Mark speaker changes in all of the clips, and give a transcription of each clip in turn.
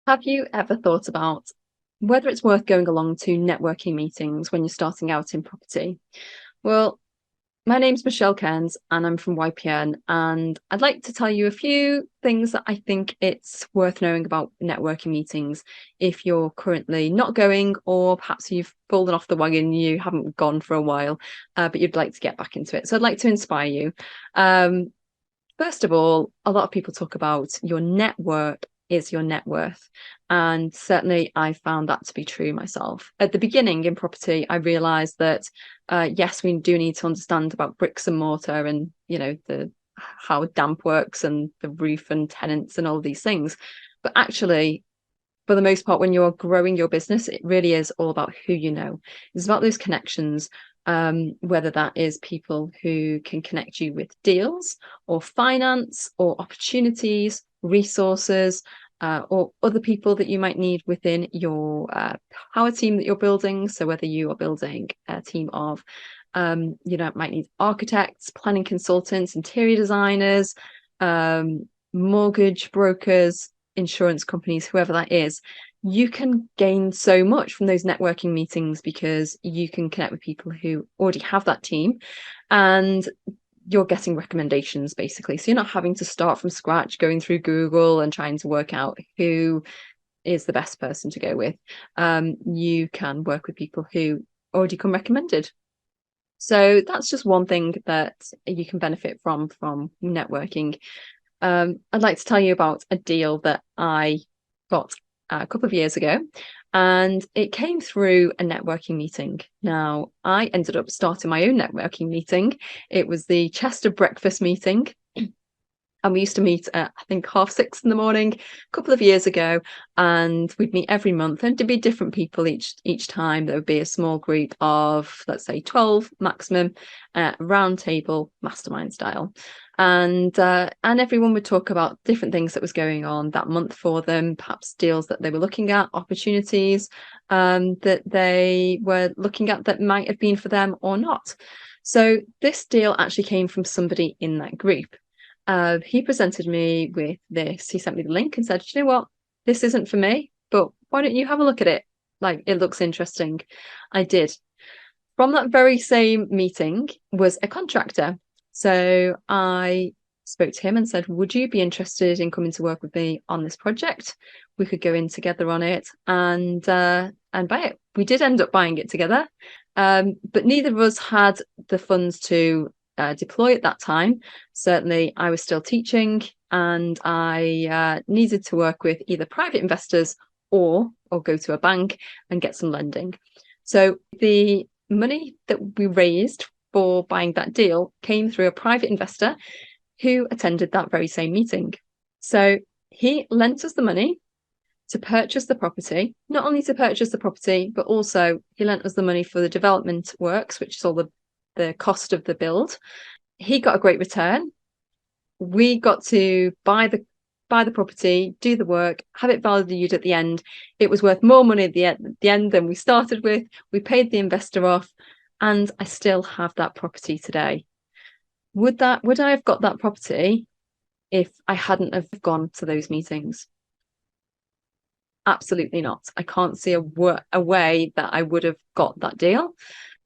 Speaker 1: Have you ever thought about whether it's worth going along to networking meetings when you're starting out in property? Well, my name's Michelle Cairns and I'm from YPN, and I'd like to tell you a few things that I think it's worth knowing about networking meetings if you're currently not going, or perhaps you've fallen off the wagon, you haven't gone for a while, but you'd like to get back into it. So I'd like to inspire you. Um, First of all, a lot of people talk about your network is your net worth. And certainly I found that to be true myself. At the beginning in property, I realized that yes, we do need to understand about bricks and mortar and the how damp works and the roof and tenants and all these things. But actually, for the most part, when you're growing your business, it really is all about who you know. It's about those connections, whether that is people who can connect you with deals or finance or opportunities, resources, or other people that you might need within your power team that you're building. So whether you are building a team of, might need architects, planning consultants, interior designers, mortgage brokers, insurance companies, whoever that is, you can gain so much from those networking meetings because you can connect with people who already have that team, and you're getting recommendations basically. So you're not having to start from scratch going through Google and trying to work out who is the best person to go with. You can work with people who already come recommended. So that's just one thing that you can benefit from networking. I'd like to tell you about a deal that I got a couple of years ago, and it came through a networking meeting. Now, I ended up starting my own networking meeting. It was the Chester breakfast meeting. And we used to meet at, I think, 6:30 in the morning a couple of years ago, and we'd meet every month, and it'd be different people each time. There would be a small group of, let's say, 12 maximum, round table, mastermind style, and everyone would talk about different things that was going on that month for them, perhaps deals that they were looking at, opportunities that they were looking at that might have been for them or not. So this deal actually came from somebody in that group. He presented me with this. He sent me the link and said, you know what? This isn't for me, but why don't you have a look at it? Like, it looks interesting. I did. From that very same meeting was a contractor. So I spoke to him and said, would you be interested in coming to work with me on this project? We could go in together on it and buy it. We did end up buying it together. But neither of us had the funds to deploy at that time. Certainly, I was still teaching, and I needed to work with either private investors or go to a bank and get some lending. So the money that we raised for buying that deal came through a private investor who attended that very same meeting. So he lent us the money to purchase the property, not only to purchase the property, but also he lent us the money for the development works, which is all the cost of the build. He got a great return. We got to buy the property, do the work, have it valued at the end. It was worth more money at the end than we started with. We paid the investor off, and I still have that property today. Would I have got that property if I hadn't have gone to those meetings? Absolutely not. I can't see a way that I would have got that deal.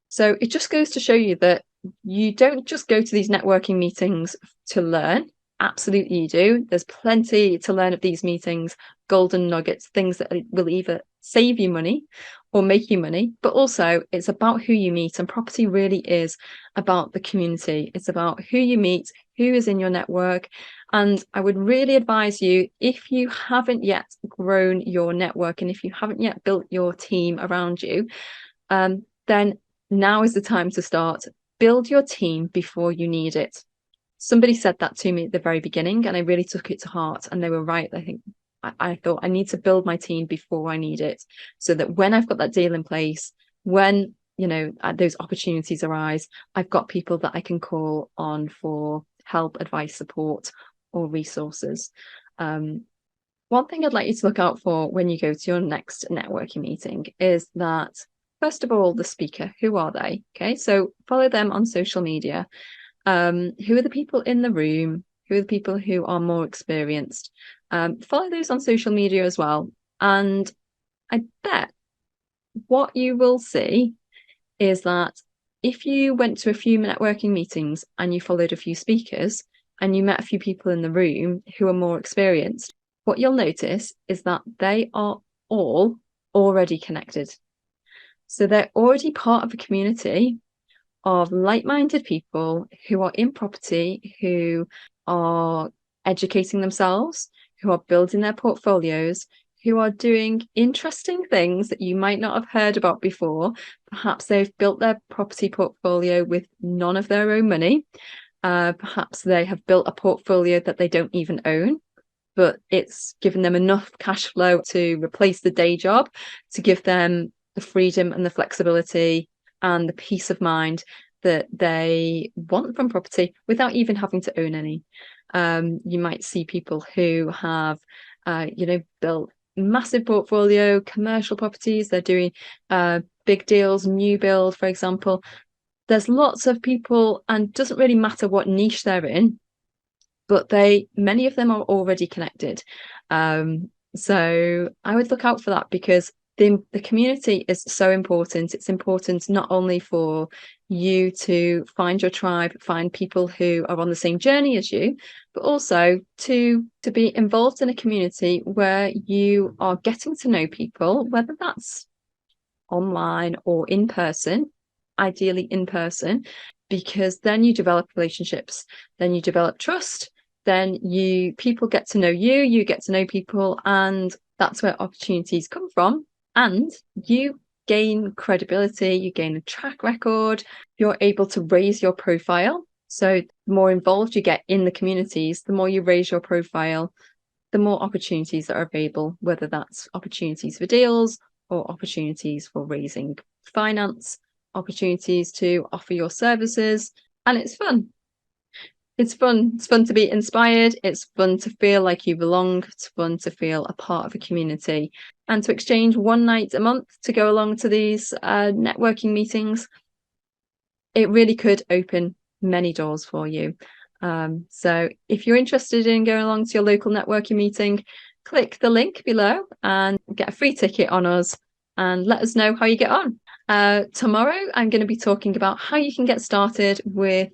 Speaker 1: So it just goes to show you that you don't just go to these networking meetings to learn. Absolutely, you do. There's plenty to learn at these meetings, golden nuggets, things that will either save you money or make you money. But also, it's about who you meet. And property really is about the community. It's about who you meet, who is in your network. And I would really advise you, if you haven't yet grown your network and if you haven't yet built your team around you, then now is the time to start. Build your team before you need it. Somebody said that to me at the very beginning, and I really took it to heart. And they were right. I think I thought I need to build my team before I need it, so that when I've got that deal in place, when those opportunities arise, I've got people that I can call on for help, advice, support, or resources. One thing I'd like you to look out for when you go to your next networking meeting is that, first of all, the speaker, who are they? Okay, so follow them on social media. Who are the people in the room? Who are the people who are more experienced? Follow those on social media as well. And I bet what you will see is that if you went to a few networking meetings and you followed a few speakers and you met a few people in the room who are more experienced, what you'll notice is that they are all already connected. So they're already part of a community of like-minded people who are in property, who are educating themselves, who are building their portfolios, who are doing interesting things that you might not have heard about before. Perhaps they've built their property portfolio with none of their own money. Perhaps they have built a portfolio that they don't even own, but it's given them enough cash flow to replace the day job, to give them the freedom and the flexibility and the peace of mind that they want from property without even having to own any. You might see people who have, built massive portfolio, commercial properties. They're doing big deals, new build, for example. There's lots of people, and it doesn't really matter what niche they're in, but many of them are already connected. So I would look out for that, because the community is so important. It's important not only for you to find your tribe, find people who are on the same journey as you, but also to be involved in a community where you are getting to know people, whether that's online or in person, ideally in person, because then you develop relationships, then you develop trust, then people get to know you, you get to know people, and that's where opportunities come from. And you gain credibility, you gain a track record, you're able to raise your profile. So the more involved you get in the communities, the more you raise your profile, the more opportunities that are available, whether that's opportunities for deals or opportunities for raising finance, opportunities to offer your services. And it's fun. It's fun. It's fun to be inspired. It's fun to feel like you belong. It's fun to feel a part of a community, and to exchange one night a month to go along to these networking meetings. It really could open many doors for you. So if you're interested in going along to your local networking meeting, click the link below and get a free ticket on us, and let us know how you get on. Tomorrow, I'm going to be talking about how you can get started with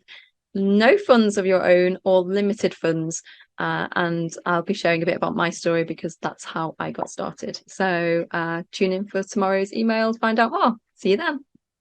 Speaker 1: no funds of your own or limited funds. And I'll be sharing a bit about my story, because that's how I got started. So tune in for tomorrow's email to find out more. See you then.